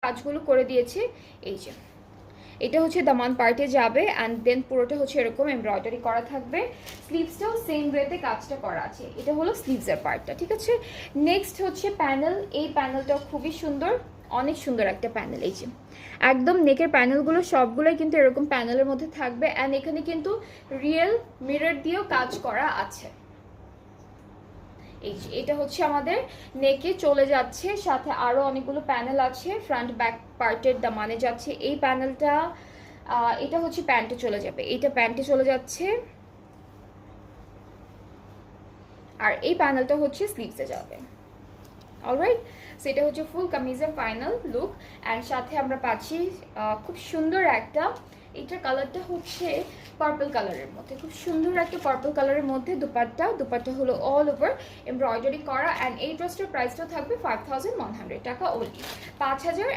কাজগুলো করে দিয়েছি। এই যে এটা হচ্ছে দামান পার্টে যাবে অ্যান্ড দেন পুরোটা হচ্ছে এরকম এমব্রয়ডারি করা থাকবে। স্লিভসটাও সেম ওয়েতে কাজটা করা আছে। এটা হলো স্লিভসের পার্টটা, ঠিক আছে। নেক্সট হচ্ছে প্যানেল। এই প্যানেলটাও খুবই সুন্দর, অনেক সুন্দর একটা প্যানেল। এই যে একদম নেকের প্যানেলগুলো সবগুলোই কিন্তু এরকম প্যানেলের মধ্যে থাকবে অ্যান্ড এখানে কিন্তু রিয়েল মিরর দিয়েও কাজ করা আছে। এই যে এটা হচ্ছে আমাদের নেকে চলে যাচ্ছে, সাথে আরো অনেকগুলো প্যানেল আছে ফ্রন্ট ব্যাক পার্টের দামানে যাচ্ছে। এই প্যানেলটা এটা হচ্ছে প্যান্টে চলে যাবে, এটা প্যান্টে চলে যাচ্ছে, আর এই প্যানেলটা হচ্ছে স্লিভসে যাবে। অলরাইট, সেটা হচ্ছে ফুল কামিজের ফাইনাল লুক। অ্যান্ড সাথে আমরা পাচ্ছি খুব সুন্দর একটা, এটার কালারটা হচ্ছে পার্পল কালারের মধ্যে, খুব সুন্দর একটা পার্পল কালারের মধ্যে দুপাট্টা হলো অল ওভার এমব্রয়ডারি করা। অ্যান্ড এই ড্রেসটার প্রাইসটা থাকবে 5100 টাকা ওনলি, 5100